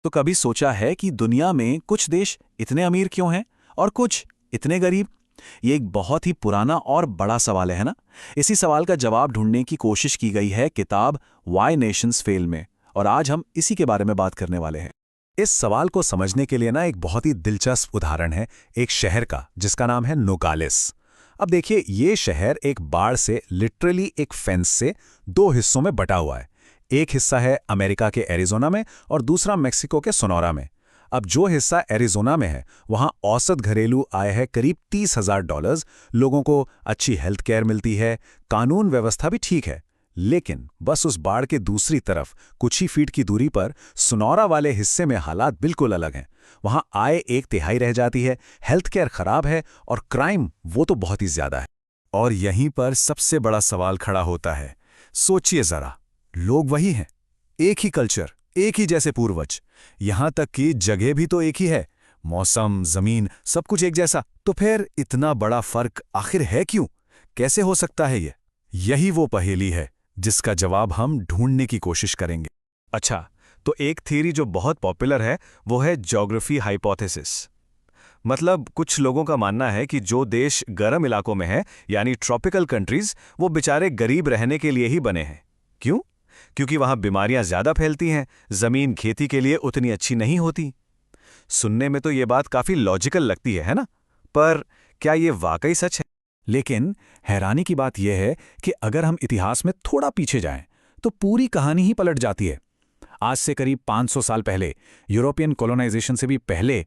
तो कभी सोचा है कि दुनिया में कुछ देश इतने अमीर क्यों हैं और कुछ इतने गरीब? ये एक बहुत ही पुराना और बड़ा सवाल है ना? इसी सवाल का जवाब ढूंढने की कोशिश की गई है किताब व्हाई नेशंस फेल में, और आज हम इसी के बारे में बात करने वाले हैं। इस सवाल को समझने के लिए एक बहुत ही दिलचस्प उदाहरण है एक शहर का जिसका नाम है नोगालिस। अब देखिए, ये शहर एक बाढ़ से लिटरली एक फेंस से दो हिस्सों में बटा हुआ है। एक हिस्सा है अमेरिका के एरिज़ोना में और दूसरा मेक्सिको के सोनोरा में। अब जो हिस्सा एरिज़ोना में है वहां औसत घरेलू आय है करीब $30,000। लोगों को अच्छी हेल्थ केयर मिलती है, कानून व्यवस्था भी ठीक है। लेकिन बस उस बाढ़ के दूसरी तरफ कुछ ही फीट की दूरी पर सोनोरा वाले हिस्से में हालात बिल्कुल अलग हैं। वहां आय 1/3 रह जाती है, हेल्थ केयर खराब है और क्राइम वो तो बहुत ही ज्यादा है। और यहीं पर सबसे बड़ा सवाल खड़ा होता है। सोचिए जरा, लोग वही हैं, एक ही कल्चर, एक ही जैसे पूर्वज, यहां तक कि जगह भी तो एक ही है, मौसम, जमीन, सब कुछ एक जैसा। तो फिर इतना बड़ा फर्क आखिर है क्यों? कैसे हो सकता है ये? यही वो पहेली है जिसका जवाब हम ढूंढने की कोशिश करेंगे। अच्छा, तो एक थ्योरी जो बहुत पॉपुलर है वो है ज्योग्राफी हाइपोथेसिस। मतलब कुछ लोगों का मानना है कि जो देश गर्म इलाकों में है, यानी ट्रॉपिकल कंट्रीज, वो बेचारे गरीब रहने के लिए ही बने हैं। क्यों? क्योंकि वहां बीमारियां ज्यादा फैलती हैं, जमीन खेती के लिए उतनी अच्छी नहीं होती। सुनने में तो ये बात काफी लॉजिकल लगती है ना? पर क्या ये वाकई सच है? लेकिन हैरानी की बात यह है कि अगर हम इतिहास में थोड़ा पीछे जाएं तो पूरी कहानी ही पलट जाती है। आज से करीब 500 साल पहले, यूरोपियन कॉलोनाइजेशन से भी पहले,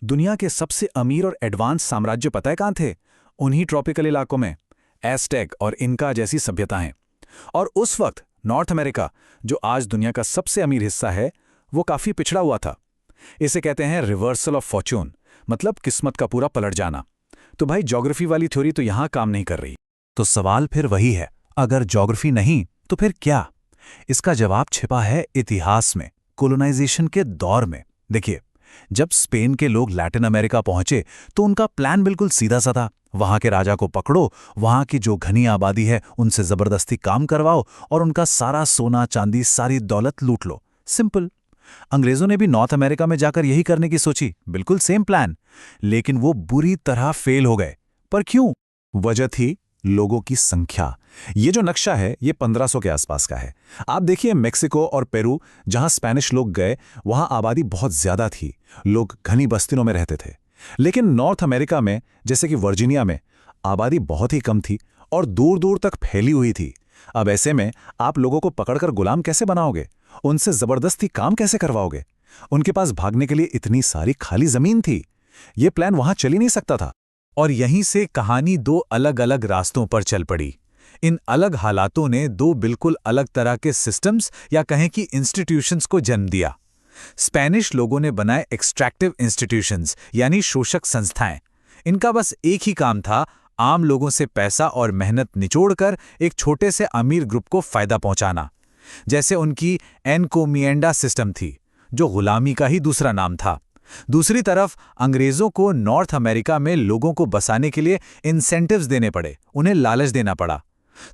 दुनिया के सबसे अमीर और एडवांस साम्राज्य पता है कहां थे? उन्हीं ट्रॉपिकल इलाकों में। एज़टेक और इनका जैसी सभ्यताएं। और उस वक्त नॉर्थ अमेरिका, जो आज दुनिया का सबसे अमीर हिस्सा है, वो काफी पिछड़ा हुआ था। इसे कहते हैं रिवर्सल ऑफ फॉर्च्यून, मतलब किस्मत का पूरा पलट जाना। तो भाई, ज्योग्राफी वाली थ्योरी तो यहां काम नहीं कर रही। तो सवाल फिर वही है, अगर ज्योग्राफी नहीं तो फिर क्या? इसका जवाब छिपा है इतिहास में, कोलोनाइजेशन के दौर में। देखिए, जब स्पेन के लोग लैटिन अमेरिका पहुंचे तो उनका प्लान बिल्कुल सीधा सा था। वहां के राजा को पकड़ो, वहां की जो घनी आबादी है उनसे जबरदस्ती काम करवाओ और उनका सारा सोना चांदी, सारी दौलत लूट लो। सिंपल। अंग्रेजों ने भी नॉर्थ अमेरिका में जाकर यही करने की सोची, बिल्कुल सेम प्लान। लेकिन वो बुरी तरह फेल हो गए। पर क्यों? वजह थी लोगों की संख्या। ये जो नक्शा है ये 1500 के आसपास का है। आप देखिए, मेक्सिको और पेरू, जहां स्पेनिश लोग गए, वहां आबादी बहुत ज्यादा थी, लोग घनी बस्तियों में रहते थे। लेकिन नॉर्थ अमेरिका में, जैसे कि वर्जीनिया में, आबादी बहुत ही कम थी और दूर दूर तक फैली हुई थी। अब ऐसे में आप लोगों को पकड़कर गुलाम कैसे बनाओगे? उनसे जबरदस्ती काम कैसे करवाओगे? उनके पास भागने के लिए इतनी सारी खाली जमीन थी। ये प्लान वहां चल ही नहीं सकता था। और यहीं से कहानी दो अलग अलग रास्तों पर चल पड़ी। इन अलग हालातों ने दो बिल्कुल अलग तरह के सिस्टम्स, या कहें कि इंस्टीट्यूशंस को जन्म दिया। स्पेनिश लोगों ने बनाए एक्सट्रैक्टिव इंस्टीट्यूशंस, यानी शोषक संस्थाएं। इनका बस एक ही काम था, आम लोगों से पैसा और मेहनत निचोड़कर एक छोटे से अमीर ग्रुप को फायदा पहुंचाना। जैसे उनकी एनकोमिएंडा सिस्टम थी, जो गुलामी का ही दूसरा नाम था। दूसरी तरफ अंग्रेजों को नॉर्थ अमेरिका में लोगों को बसाने के लिए इंसेंटिव्स देने पड़े, उन्हें लालच देना पड़ा।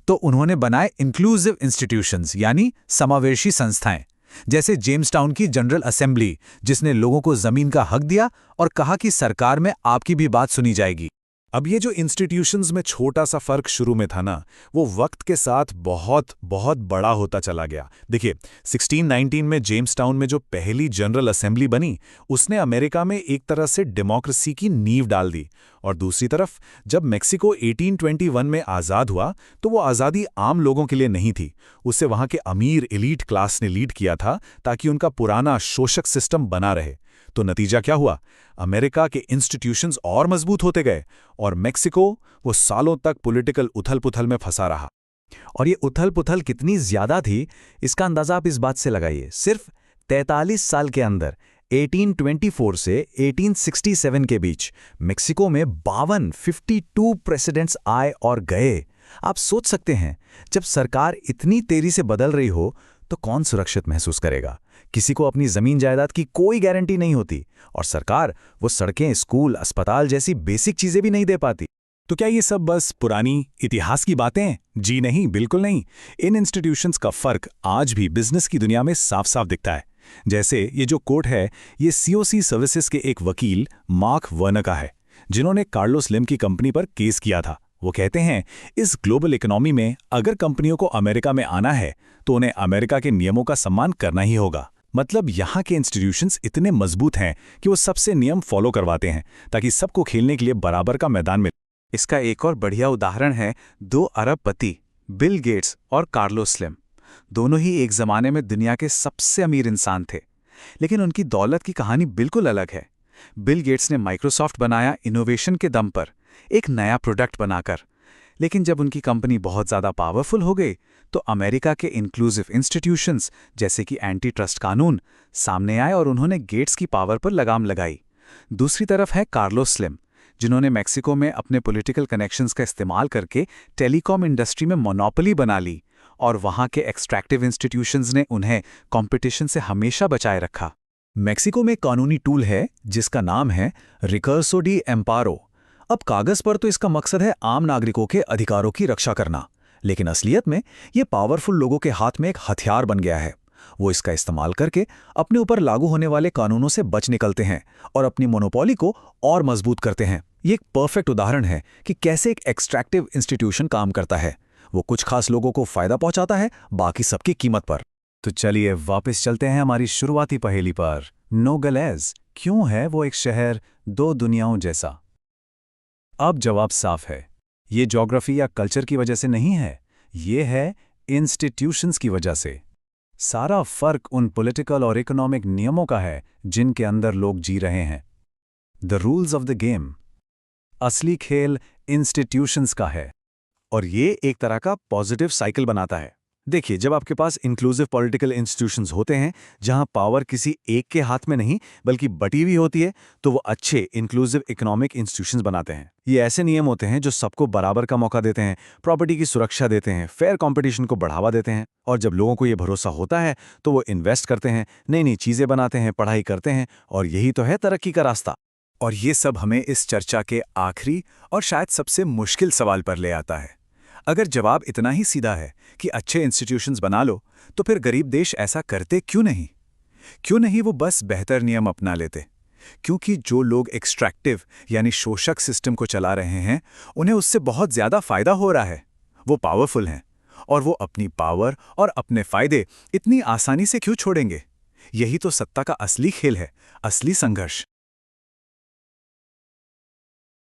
तो उन्होंने बनाए इंक्लूसिव इंस्टीट्यूशंस, यानी समावेशी संस्थाएं, जैसे जेम्स टाउन की जनरल असेंबली, जिसने लोगों को जमीन का हक दिया और कहा कि सरकार में आपकी भी बात सुनी जाएगी। अब ये जो इंस्टीट्यूशंस में छोटा सा फर्क शुरू में था ना, वो वक्त के साथ बहुत बहुत बड़ा होता चला गया। देखिए, 1619 में जेम्स टाउन में जो पहली जनरल असेंबली बनी, उसने अमेरिका में एक तरह से डेमोक्रेसी की नींव डाल दी। और दूसरी तरफ जब मेक्सिको 1821 में आज़ाद हुआ, तो वो आज़ादी आम लोगों के लिए नहीं थी, उसे वहाँ के अमीर एलीट क्लास ने लीड किया था, ताकि उनका पुराना शोषक सिस्टम बना रहे। तो नतीजा क्या हुआ? अमेरिका के इंस्टीट्यूशंस और मजबूत होते गए और मेक्सिको वो सालों तक पॉलिटिकल उथल-पुथल में फंसा रहा। और ये उथल-पुथल कितनी ज्यादा थी, इसका अंदाजा आप इस बात से लगाइए। सिर्फ 43 साल के अंदर 1824 से 1867 के बीच मेक्सिको में 52 प्रेसिडेंट्स आए और गए। आप सोच सकते हैं, जब सरकार इतनी तेजी से बदल रही हो तो कौन सुरक्षित महसूस करेगा? किसी को अपनी जमीन जायदाद की कोई गारंटी नहीं होती और सरकार वो सड़कें, स्कूल, अस्पताल जैसी बेसिक चीजें भी नहीं दे पाती। तो क्या ये सब बस पुरानी इतिहास की बातें हैं? जी नहीं, बिल्कुल नहीं। इन इंस्टीट्यूशंस का फर्क आज भी बिजनेस की दुनिया में साफ साफ दिखता है। जैसे ये जो कोट है, ये सीओसी सर्विसेज के एक वकील मार्क वर्नर का है, जिन्होंने कार्लोस स्लिम की कंपनी पर केस किया था। वो कहते हैं, इस ग्लोबल इकोनॉमी में अगर कंपनियों को अमेरिका में आना है तो उन्हें अमेरिका के नियमों का सम्मान करना ही होगा। मतलब यहाँ के इंस्टीट्यूशंस इतने मजबूत हैं कि वो सबसे नियम फॉलो करवाते हैं ताकि सबको खेलने के लिए बराबर का मैदान मिले। इसका एक और बढ़िया उदाहरण है 2 अरबपति बिल गेट्स और कार्लोस स्लिम। दोनों ही एक जमाने में दुनिया के सबसे अमीर इंसान थे, लेकिन उनकी दौलत की कहानी बिल्कुल अलग है। बिल गेट्स ने माइक्रोसॉफ्ट बनाया इनोवेशन के दम पर, एक नया प्रोडक्ट बनाकर। लेकिन जब उनकी कंपनी बहुत ज़्यादा पावरफुल हो गई तो अमेरिका के इंक्लूसिव इंस्टीट्यूशंस जैसे कि एंटी ट्रस्ट कानून सामने आए और उन्होंने गेट्स की पावर पर लगाम लगाई। दूसरी तरफ है कार्लोस स्लिम, जिन्होंने मेक्सिको में अपने पॉलिटिकल कनेक्शंस का इस्तेमाल करके टेलीकॉम इंडस्ट्री में मोनोपोली बना ली, और वहाँ के एक्सट्रैक्टिव इंस्टीट्यूशंस ने उन्हें कंपटीशन से हमेशा बचाए रखा। मेक्सिको में कानूनी टूल है जिसका नाम है रिकर्सो डी एम्पारो। अब कागज पर तो इसका मकसद है आम नागरिकों के अधिकारों की रक्षा करना, लेकिन असलियत में ये पावरफुल लोगों के हाथ में एक हथियार बन गया है। वो इसका इस्तेमाल करके अपने ऊपर लागू होने वाले कानूनों से बच निकलते हैं और अपनी मोनोपोली को और मजबूत करते हैं। ये एक परफेक्ट उदाहरण है कि कैसे एक एक्सट्रैक्टिव इंस्टीट्यूशन काम करता है। वो कुछ खास लोगों को फायदा पहुंचाता है, बाकी सबकी कीमत पर। तो चलिए वापस चलते हैं हमारी शुरुआती पहेली पर। नोगलेज क्यों है वो एक शहर 2 दुनियाओं जैसा? अब जवाब साफ है, ये ज्योग्राफी या कल्चर की वजह से नहीं है, ये है इंस्टीट्यूशंस की वजह से। सारा फर्क उन पॉलिटिकल और इकोनॉमिक नियमों का है जिनके अंदर लोग जी रहे हैं। The rules of the game. असली खेल इंस्टीट्यूशंस का है, और ये एक तरह का पॉजिटिव साइकिल बनाता है। देखिए, जब आपके पास इंक्लूसिव पॉलिटिकल इंस्टीट्यूशंस होते हैं जहां पावर किसी एक के हाथ में नहीं बल्कि बटी हुई होती है, तो वो अच्छे इंक्लूसिव इकोनॉमिक इंस्टीट्यूशंस बनाते हैं। ये ऐसे नियम होते हैं जो सबको बराबर का मौका देते हैं, प्रॉपर्टी की सुरक्षा देते हैं, फेयर कंपटीशन को बढ़ावा देते हैं। और जब लोगों को ये भरोसा होता है तो वो इन्वेस्ट करते हैं, नई नई चीज़ें बनाते हैं, पढ़ाई करते हैं, और यही तो है तरक्की का रास्ता। और ये सब हमें इस चर्चा के आखिरी और शायद सबसे मुश्किल सवाल पर ले आता है। अगर जवाब इतना ही सीधा है कि अच्छे इंस्टीट्यूशंस बना लो, तो फिर गरीब देश ऐसा करते क्यों नहीं? क्यों नहीं वो बस बेहतर नियम अपना लेते? क्योंकि जो लोग एक्सट्रैक्टिव यानी शोषक सिस्टम को चला रहे हैं, उन्हें उससे बहुत ज़्यादा फायदा हो रहा है। वो पावरफुल हैं, और वो अपनी पावर और अपने फायदे इतनी आसानी से क्यों छोड़ेंगे? यही तो सत्ता का असली खेल है, असली संघर्ष।